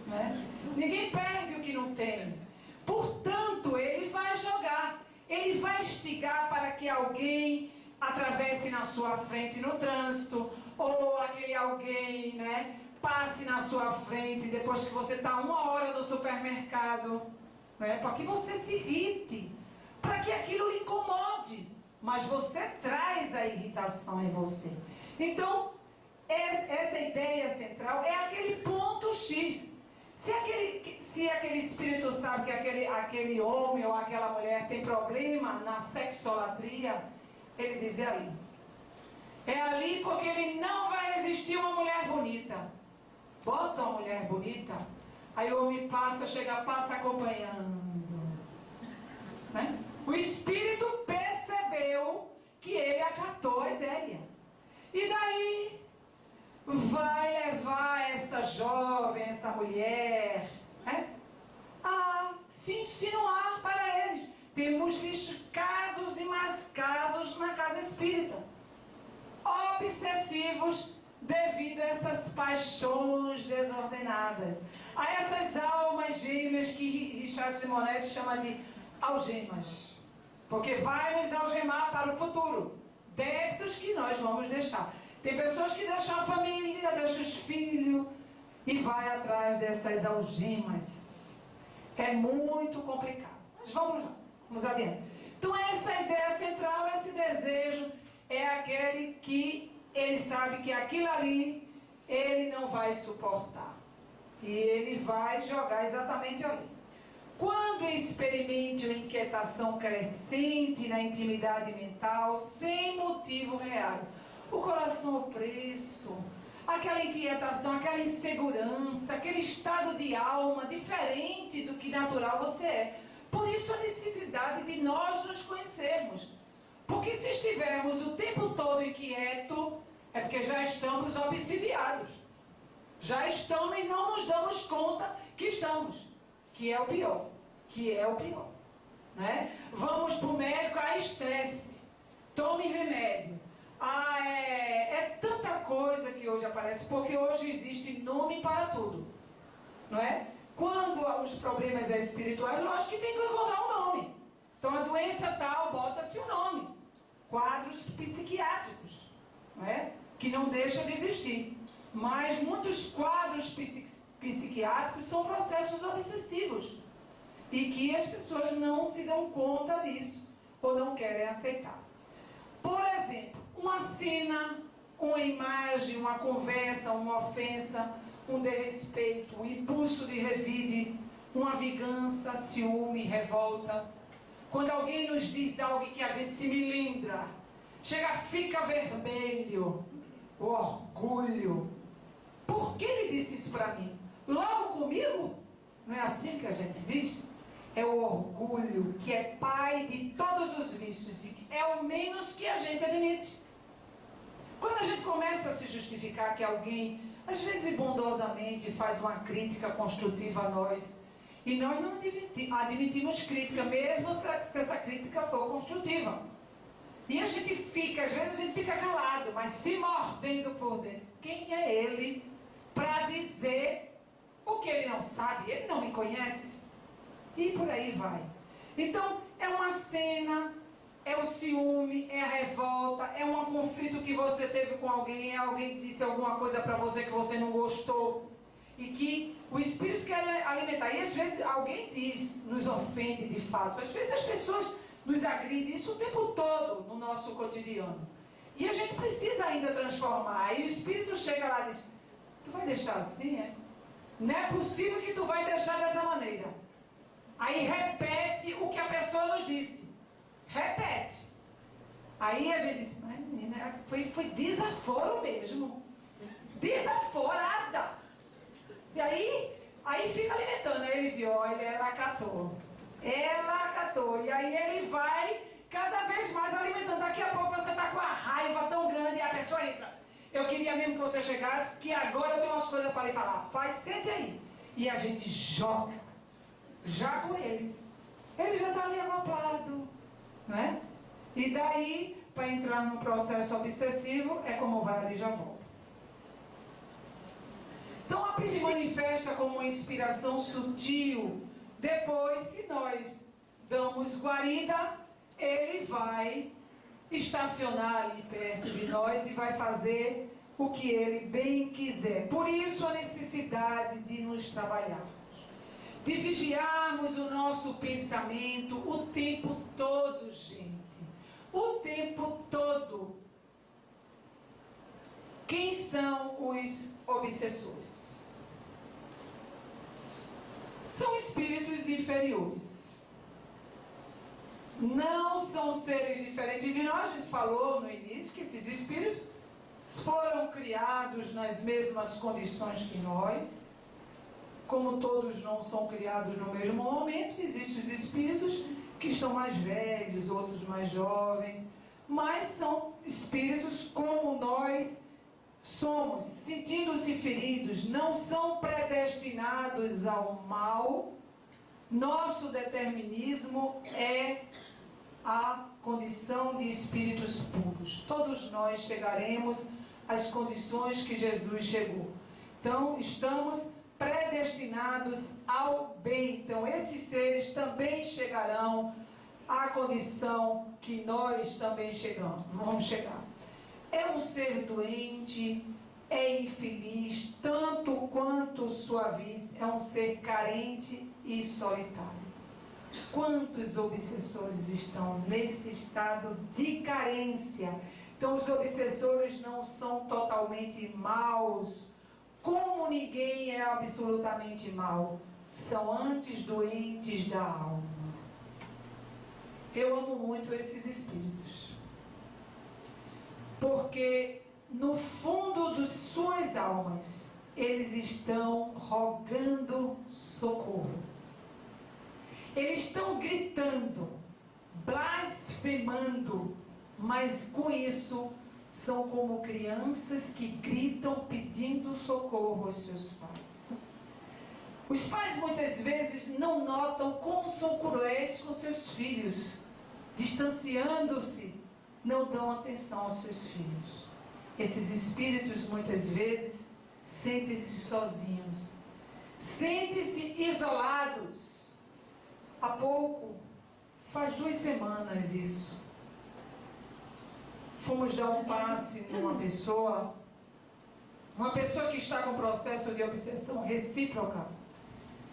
né? Ninguém perde o que não tem. Portanto, ele vai jogar, ele vai instigar para que alguém atravesse na sua frente no trânsito, ou aquele alguém, né, passe na sua frente depois que você está 1 hora no supermercado, né, para que você se irrite, para que aquilo lhe incomode, mas você traz a irritação em você. Então, essa ideia central é aquele ponto X. Se aquele espírito sabe que aquele homem ou aquela mulher tem problema na sexolatria, ele diz: é ali. É ali porque ele não vai resistir uma mulher bonita. Bota uma mulher bonita, aí o homem passa acompanhando. Né? O espírito percebeu que ele acatou a ideia. E daí vai levar essa jovem, essa mulher, né, a se insinuar para eles. Temos visto casos e mais casos na casa espírita, obsessivos devido a essas paixões desordenadas, a essas almas gêmeas que Richard Simonetti chama de algemas, porque vai nos algemar para o futuro, débitos que nós vamos deixar. Tem pessoas que deixam a família, deixam os filhos e vai atrás dessas algemas. É muito complicado. Mas vamos lá, vamos adiante. Então essa ideia central, esse desejo, é aquele que ele sabe que aquilo ali ele não vai suportar. E ele vai jogar exatamente ali. Quando experimente uma inquietação crescente na intimidade mental sem motivo real. O coração opresso, aquela inquietação, aquela insegurança, aquele estado de alma diferente do que natural você é. Por isso a necessidade de nós nos conhecermos. Porque se estivermos o tempo todo inquietos, é porque já estamos obsidiados. Já estamos e não nos damos conta que estamos. Que é o pior. Né? Vamos para o médico, estresse. Tome remédio. É tanta coisa que hoje aparece, porque hoje existe nome para tudo. Não é? Quando os problemas são espirituais, lógico que tem que encontrar um nome. Então a doença tal, bota-se um nome. Quadros psiquiátricos, não é? Que não deixam de existir. Mas muitos quadros psiquiátricos são processos obsessivos. E que as pessoas não se dão conta disso, ou não querem aceitar. Por exemplo, uma cena, uma imagem, uma conversa, uma ofensa, um desrespeito, um impulso de revide, uma vingança, ciúme, revolta. Quando alguém nos diz algo que a gente se melindra, fica vermelho, o orgulho. Por que ele disse isso para mim? Logo comigo? Não é assim que a gente diz? É o orgulho que é pai de todos os vícios e é o menos que a gente admite. Quando a gente começa a se justificar que alguém, às vezes bondosamente, faz uma crítica construtiva a nós, e nós não admitimos crítica, mesmo se essa crítica for construtiva. E a gente fica, às vezes a gente fica calado, mas se mordendo por dentro. Quem é ele para dizer o que ele não sabe? Ele não me conhece? E por aí vai. Então, é uma cena, é o ciúme, é a revolta, é um conflito que você teve com alguém, alguém disse alguma coisa para você que você não gostou. E que o Espírito quer alimentar. E às vezes alguém diz, nos ofende de fato. Às vezes as pessoas nos agridem isso o tempo todo no nosso cotidiano. E a gente precisa ainda transformar. Aí o Espírito chega lá e diz, tu vai deixar assim, é? Não é possível que tu vai deixar dessa maneira. Aí repete o que a pessoa nos disse. Repete. Aí a gente diz, mas menina, foi desaforo mesmo. Desaforada. E aí fica alimentando. Aí ele viu, olha, ela acatou. E aí ele vai cada vez mais alimentando. Daqui a pouco você está com a raiva tão grande e a pessoa entra. Eu queria mesmo que você chegasse, que agora eu tenho umas coisas para lhe falar. Sente aí. E a gente joga. Já com ele. Ele já está ali acoplado. Não é? E daí, para entrar num processo obsessivo, é como vai ali e já volta. Então a primeira se manifesta como uma inspiração sutil. Depois, se nós damos guarida, ele vai estacionar ali perto de nós e vai fazer o que ele bem quiser. Por isso a necessidade de nos trabalharmos, de vigiarmos o nosso pensamento o tempo todo, gente. O tempo todo. Quem são os obsessores? São espíritos inferiores. Não são seres diferentes de nós. A gente falou no início que esses espíritos foram criados nas mesmas condições que nós. Como todos não são criados no mesmo momento, existem os espíritos que estão mais velhos, outros mais jovens, mas são espíritos como nós somos, sentindo-se feridos, não são predestinados ao mal. Nosso determinismo é a condição de espíritos puros. Todos nós chegaremos às condições que Jesus chegou. Então, estamos predestinados ao bem. Então, esses seres também chegarão à condição que nós também vamos chegar. É um ser doente, é infeliz, tanto quanto sua vida, é um ser carente e solitário. Quantos obsessores estão nesse estado de carência? Então, os obsessores não são totalmente maus, como ninguém é absolutamente mau. São antes doentes da alma. Eu amo muito esses espíritos, porque no fundo de suas almas, eles estão rogando socorro. Eles estão gritando, blasfemando, mas com isso são como crianças que gritam pedindo socorro aos seus pais. Os pais muitas vezes não notam como são cruéis com seus filhos, distanciando-se, não dão atenção aos seus filhos. Esses espíritos muitas vezes sentem-se sozinhos, sentem-se isolados. Há pouco, faz 2 semanas isso, fomos dar um passe numa pessoa, uma pessoa que está com processo de obsessão recíproca.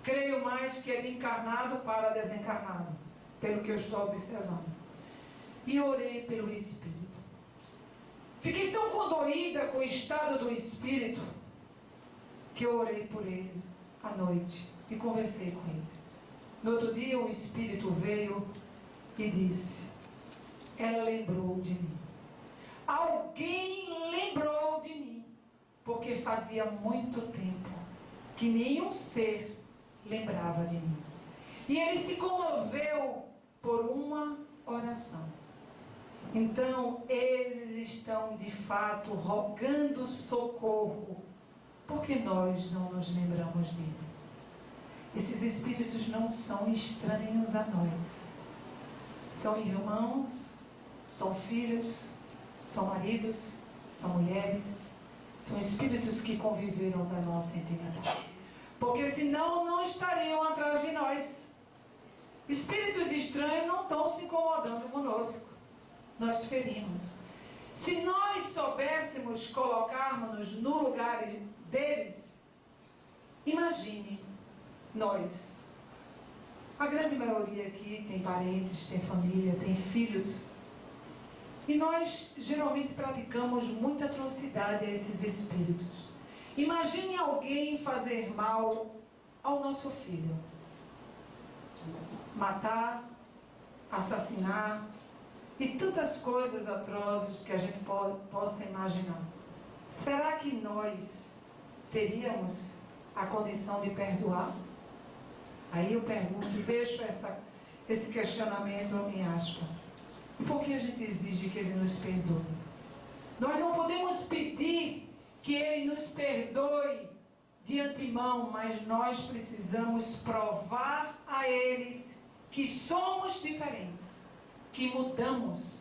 Creio mais que é de encarnado para desencarnado, pelo que eu estou observando. E orei pelo espírito. Fiquei tão condoída com o estado do espírito, que eu orei por ele à noite e conversei com ele. No outro dia o espírito veio e disse: ela lembrou de mim. Alguém lembrou de mim, porque fazia muito tempo que nenhum ser lembrava de mim. E ele se comoveu por uma oração. Então eles estão de fato rogando socorro, porque nós não nos lembramos dele. Esses espíritos não são estranhos a nós. São irmãos, são filhos, são maridos, são mulheres, são espíritos que conviveram da nossa intimidade. Porque senão não estariam atrás de nós. Espíritos estranhos não estão se incomodando conosco. Nós ferimos. Se nós soubéssemos colocarmos-nos no lugar deles, imagine nós. A grande maioria aqui tem parentes, tem família, tem filhos. E nós geralmente praticamos muita atrocidade a esses espíritos. Imagine alguém fazer mal ao nosso filho. Matar, assassinar e tantas coisas atrozes que a gente possa imaginar. Será que nós teríamos a condição de perdoar? Aí eu pergunto e deixo esse questionamento em aspas. Por que a gente exige que ele nos perdoe? Nós não podemos pedir que ele nos perdoe de antemão, mas nós precisamos provar a eles que somos diferentes, que mudamos,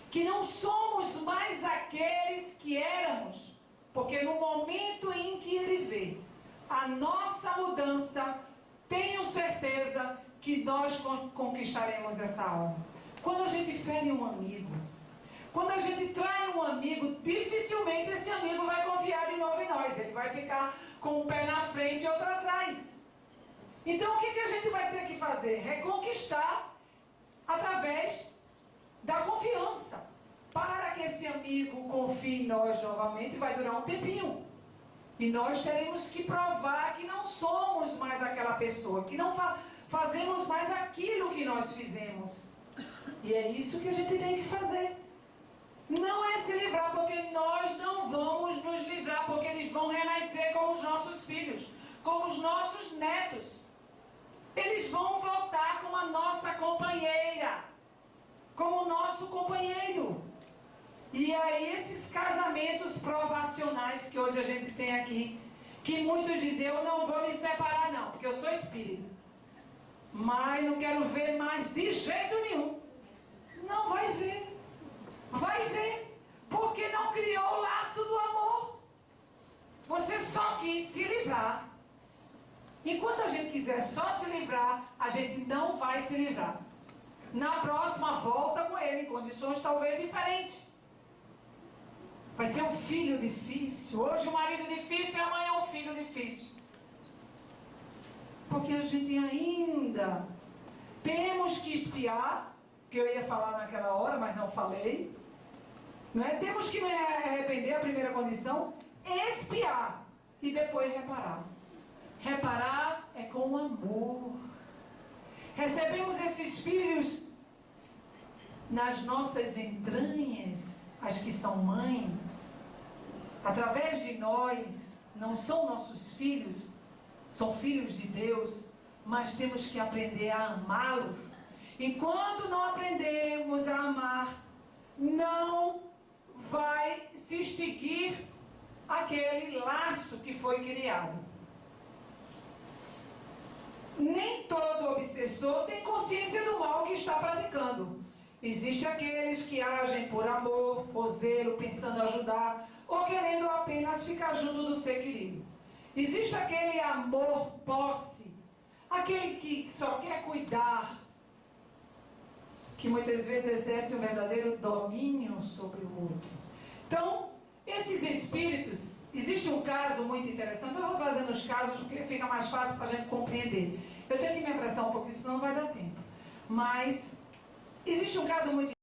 que não somos mais aqueles que éramos, porque no momento em que ele vê a nossa mudança, tenho certeza que nós conquistaremos essa alma. Quando a gente fere um amigo, quando a gente trai um amigo, dificilmente esse amigo vai confiar de novo em nós. Ele vai ficar com um pé na frente e outro atrás. Então o que a gente vai ter que fazer? Reconquistar através da confiança. Para que esse amigo confie em nós novamente, vai durar um tempinho. E nós teremos que provar que não somos mais aquela pessoa, que não fazemos mais aquilo que nós fizemos. E é isso que a gente tem que fazer. Não é se livrar, porque nós não vamos nos livrar, porque eles vão renascer como os nossos filhos, como os nossos netos. Eles vão voltar como a nossa companheira, como o nosso companheiro. E aí esses casamentos provacionais que hoje a gente tem aqui, que muitos dizem: eu não vou me separar não, porque eu sou espírita, mas não quero ver mais de jeito nenhum. Não vai ver. Vai ver. Porque não criou o laço do amor. Você só quis se livrar. Enquanto a gente quiser só se livrar, a gente não vai se livrar. Na próxima volta com ele, em condições talvez diferentes. Vai ser um filho difícil. Hoje o marido difícil e amanhã um filho difícil. Porque a gente ainda temos que espiar, que eu ia falar naquela hora, mas não falei. Não é? Temos que me arrepender, a primeira condição, espiar e depois reparar. Reparar é com amor. Recebemos esses filhos nas nossas entranhas, as que são mães, através de nós, não são nossos filhos, são filhos de Deus, mas temos que aprender a amá-los. Enquanto não aprendemos a amar, não vai se extinguir aquele laço que foi criado. Nem todo obsessor tem consciência do mal que está praticando. Existem aqueles que agem por amor, por zelo, pensando ajudar, ou querendo apenas ficar junto do ser querido. Existe aquele amor posse, aquele que só quer cuidar, que muitas vezes exerce um verdadeiro domínio sobre o outro. Então, esses espíritos, existe um caso muito interessante, eu vou trazendo os casos porque fica mais fácil para a gente compreender. Eu tenho que me apressar um pouquinho, senão não vai dar tempo. Mas existe um caso muito